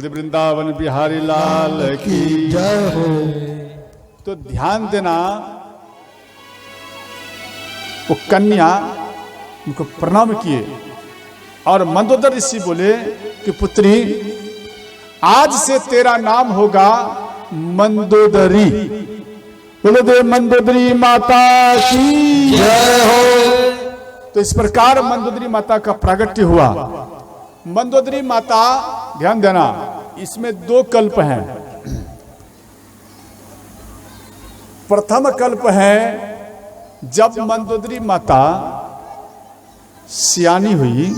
ब्रज वृंदावन बिहारी लाल की जय हो। तो ध्यान देना, वो कन्या उनको प्रणाम किए और मंदोदर ऋषि बोले कि पुत्री, आज से तेरा नाम होगा मंदोदरी। बोले दे मंदोदरी माता की जय हो। तो इस प्रकार मंदोदरी माता का प्रागट्य हुआ। मंदोदरी माता, ध्यान देना, इसमें दो कल्प हैं। प्रथम कल्प है जब मंदोदरी माता सियानी हुई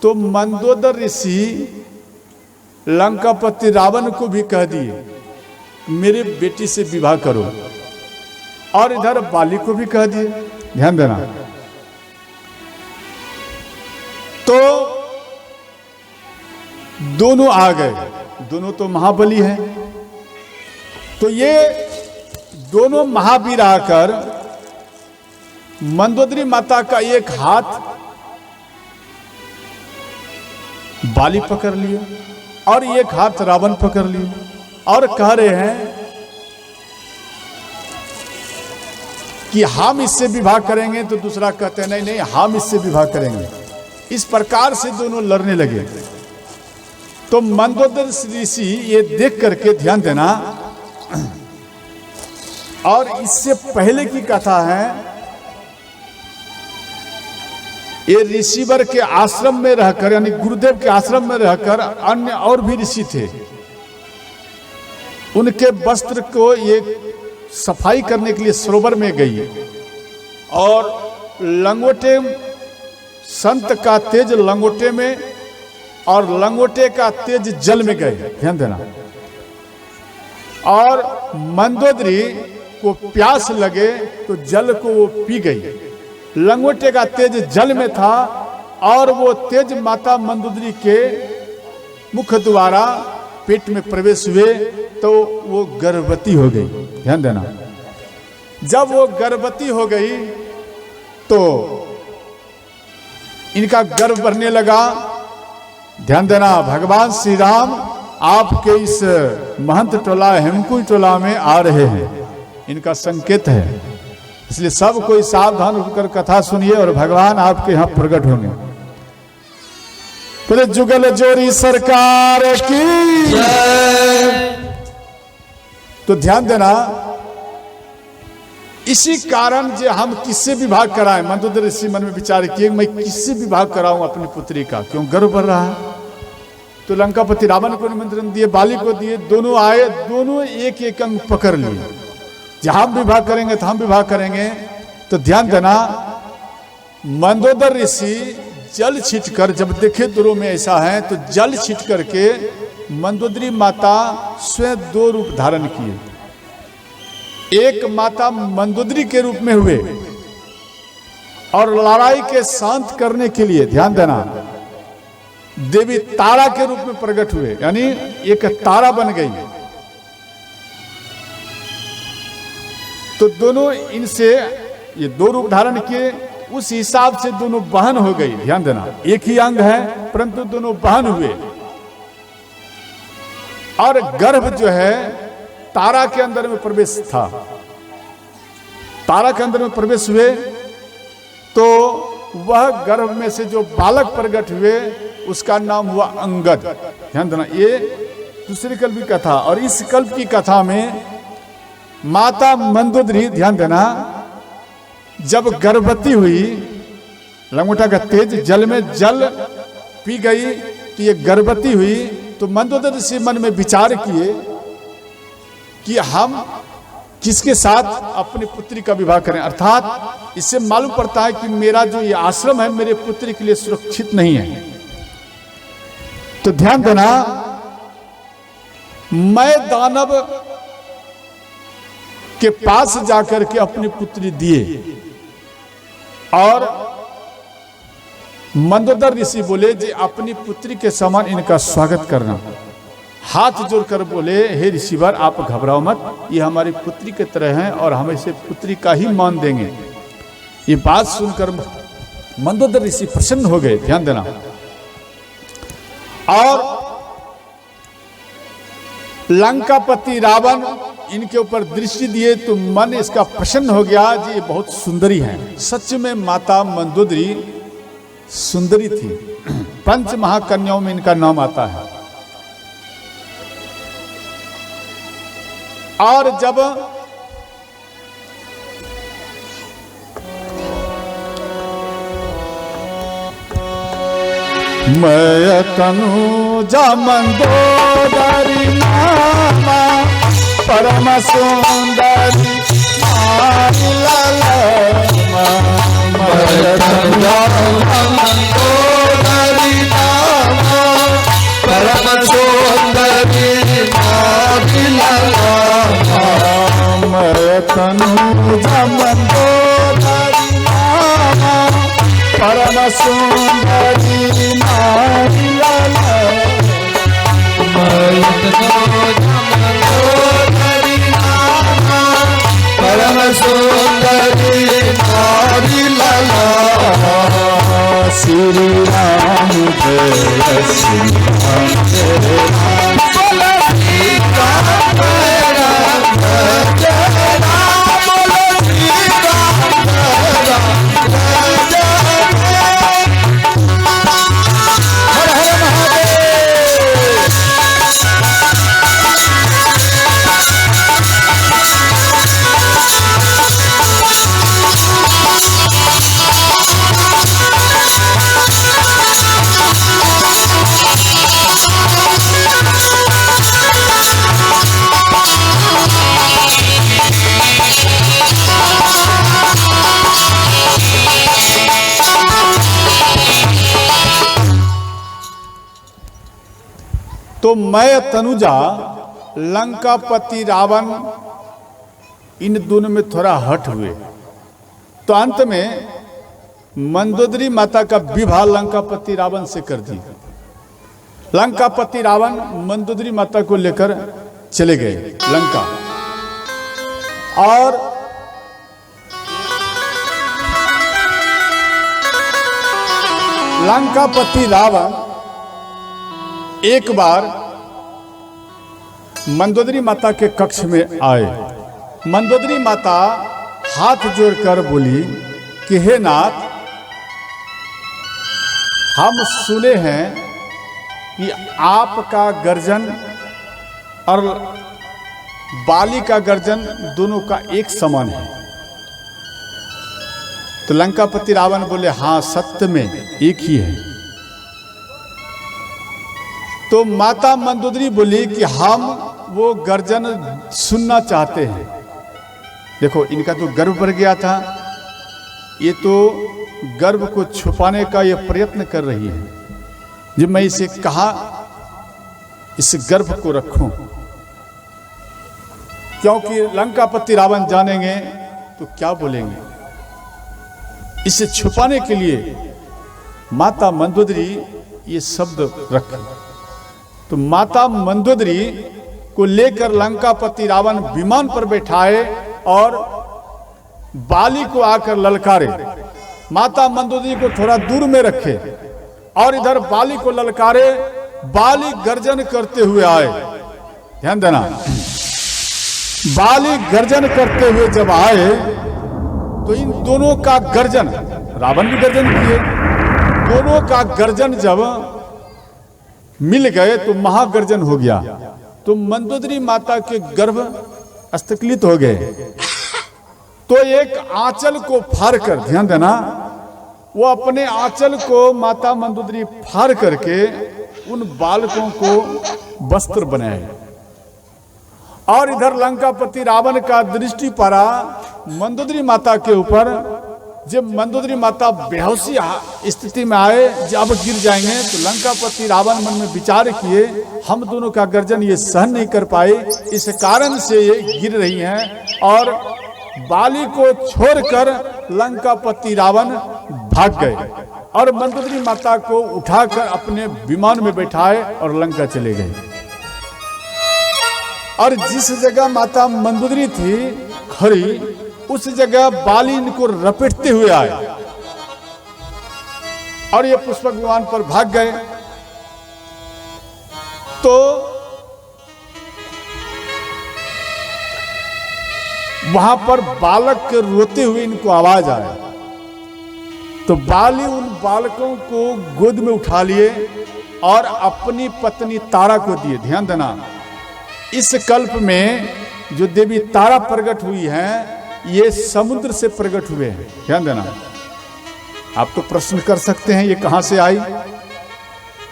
तो मंदोदर ऋषि लंकापति रावण को भी कह दिए मेरे बेटी से विवाह करो, और इधर बाली को भी कह दिए। ध्यान देना। तो दोनों आ गए, दोनों तो महाबली हैं। तो ये दोनों महावीर आकर मंदोदरी माता का एक हाथ बाली पकड़ लिए और एक हाथ रावण पकड़ लिए और कह रहे हैं कि हम इससे विवाह करेंगे, तो दूसरा कहते हैं नहीं नहीं हम इससे विवाह करेंगे। इस प्रकार से दोनों लड़ने लगे। तो मंदोदर ऋषि ये देख करके, ध्यान देना, और इससे पहले की कथा है, ये ऋषिवर के आश्रम में रहकर, यानी गुरुदेव के आश्रम में रहकर अन्य और भी ऋषि थे, उनके वस्त्र को ये सफाई करने के लिए सरोवर में गई और लंगोटे, संत का तेज लंगोटे में और लंगोटे का तेज जल में गए। ध्यान देना। और मंदोदरी को प्यास लगे तो जल को वो पी गई। लंगोटे का तेज जल में था और वो तेज माता मंदोदरी के मुख द्वारा पेट में प्रवेश हुए तो वो गर्भवती हो गई। ध्यान देना। जब वो गर्भवती हो गई तो इनका गर्भ बढ़ने लगा। ध्यान देना, भगवान श्री राम आपके इस महंत टोला हेमकुंज टोला में आ रहे हैं, इनका संकेत है। इसलिए सब कोई सावधान होकर कथा सुनिए और भगवान आपके यहां प्रकट होंगे। पूरे जुगल जोरी सरकार की जय। तो ध्यान देना, इसी कारण जो हम किससे विवाह कराएं, मंदोदर ऋषि मन में विचार किए मैं किससे विवाह कराऊं अपनी पुत्री का, क्यों गर्व बढ़ रहा है। तो लंकापति रावण को निमंत्रण दिए, बाली को दिए, दोनों आए, दोनों एक एक अंग पकड़ लिए, जहां हम विवाह करेंगे तो हम विवाह करेंगे। तो ध्यान देना, मंदोदर ऋषि जल छींटकर, जब देखे दोनों में ऐसा है तो जल छींट करके मंदोदरी माता स्वयं दो रूप धारण किए। एक माता मंदोदरी के रूप में हुए और लड़ाई के शांत करने के लिए, ध्यान देना, देवी तारा के रूप में प्रकट हुए, यानी एक तारा बन गई। तो दोनों इनसे ये दो रूप धारण किए, उस हिसाब से दोनों बहन हो गई। ध्यान देना, एक ही अंग है परंतु दोनों बहन हुए। और गर्भ जो है तारा के अंदर में प्रवेश था, तारा के अंदर में प्रवेश हुए तो वह गर्भ में से जो बालक प्रकट हुए उसका नाम हुआ अंगद। ध्यान देना, ये दूसरी कल्प की कथा। और इस कल्प की कथा में माता मंदोदरी, ध्यान देना, जब गर्भवती हुई, लंगोटा का तेज जल में जल पी गई तो ये गर्भवती हुई। तो मंदोदर ऋषि मन में विचार किए कि हम किसके साथ अपनी पुत्री का विवाह करें, अर्थात इससे मालूम पड़ता है कि मेरा जो ये आश्रम है मेरे पुत्री के लिए सुरक्षित नहीं है। तो ध्यान देना, मैं दानव के पास जाकर के अपनी पुत्री दिए और मंदोदर ऋषि बोले जी अपनी पुत्री के समान इनका स्वागत करना। हाथ जोड़कर बोले, हे ऋषिवर आप घबराओ मत, ये हमारी पुत्री की तरह हैं और हम इसे पुत्री का ही मान देंगे। ये बात सुनकर मंदोदर ऋषि प्रसन्न हो गए। ध्यान देना, और लंकापति रावण इनके ऊपर दृष्टि दिए तो मन इसका प्रसन्न हो गया जी, ये बहुत सुंदरी हैं। सच में माता मंदोदरी सुंदरी थी। पंच महाकन्याओं में इनका नाम आता है। और जब मैं तनुजा मंदोदरी नामा परम सुंदरी मारी ललमा। मैं तनुजा मंदोदरी नामा परम सुंदरी मारी ललमा। मैं तनुजा मंदोदरी नामा परम सुंदरी मारी ललमा। मैं तनुजा मंदोदरी नामा परम सुंदरी मारी ललमा। श्री राम जय श्री राम जय राम बोलो श्री राम जय राम जय राम बोलो श्री राम जय राम जय जय। हर हर महादेव। तो मैं तनुजा लंकापति रावण इन दोनों में थोड़ा हट हुए। तो अंत में मंदोदरी माता का विवाह लंकापति रावण से कर दी। लंकापति रावण मंदोदरी माता को लेकर चले गए लंका। और लंकापति रावण एक बार मंदोदरी माता के कक्ष में आए। मंदोदरी माता हाथ जोड़कर बोली कि हे नाथ, हम सुने हैं कि आपका गर्जन और बाली का गर्जन दोनों का एक समान है। तो लंकापति रावण बोले हाँ, सत्य में एक ही है। तो माता मंदोदरी बोली कि हम वो गर्जन सुनना चाहते हैं। देखो, इनका तो गर्व बढ़ गया था, ये तो गर्व को छुपाने का ये प्रयत्न कर रही है। जब मैं इसे कहा इस गर्व को रखूं, क्योंकि लंकापति रावण जानेंगे तो क्या बोलेंगे। इसे छुपाने के लिए माता मंदोदरी ये शब्द रखे। तो माता मंदोदरी को लेकर लंकापति रावण विमान पर बैठाए और बाली को आकर ललकारे। माता मंदोदरी को थोड़ा दूर में रखे और इधर बाली को ललकारे। बाली गर्जन करते हुए आए। ध्यान देना, बाली गर्जन करते हुए जब आए तो इन दोनों का गर्जन, रावण भी गर्जन किए, दोनों का गर्जन जब मिल गए तो महागर्जन हो गया। तो मंदोदरी माता के गर्भ स्तकित हो गए। तो एक आंचल को फाड़ कर, ध्यान देना, वो अपने आंचल को माता मंदोदरी फाड़ करके उन बालकों को वस्त्र बनाए। और इधर लंकापति रावण का दृष्टि पड़ा मंदोदरी माता के ऊपर। जब मंदोदरी माता बेहोशी स्थिति में आए, जब गिर जाएंगे, तो लंकापति रावण मन में विचार किए, हम दोनों का गर्जन ये सहन नहीं कर पाए, इस कारण से ये गिर रही हैं। और बाली को छोड़कर लंकापति रावण भाग गए और मंदोदरी माता को उठाकर अपने विमान में बैठाए और लंका चले गए। और जिस जगह माता मंदोदरी थी खड़ी, उस जगह बाली इनको रपेटते हुए आए और ये पुष्पक विमान पर भाग गए। तो वहां पर बालक के रोते हुए इनको आवाज आए, तो बाली उन बालकों को गोद में उठा लिए और अपनी पत्नी तारा को दिए। ध्यान देना, इस कल्प में जो देवी तारा प्रकट हुई हैं, ये समुद्र से प्रकट हुए हैं। ध्यान देना, आप तो प्रश्न कर सकते हैं ये कहां से आई।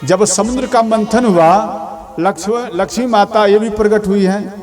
जब समुद्र का मंथन हुआ, लक्ष्मी माता ये भी प्रकट हुई हैं।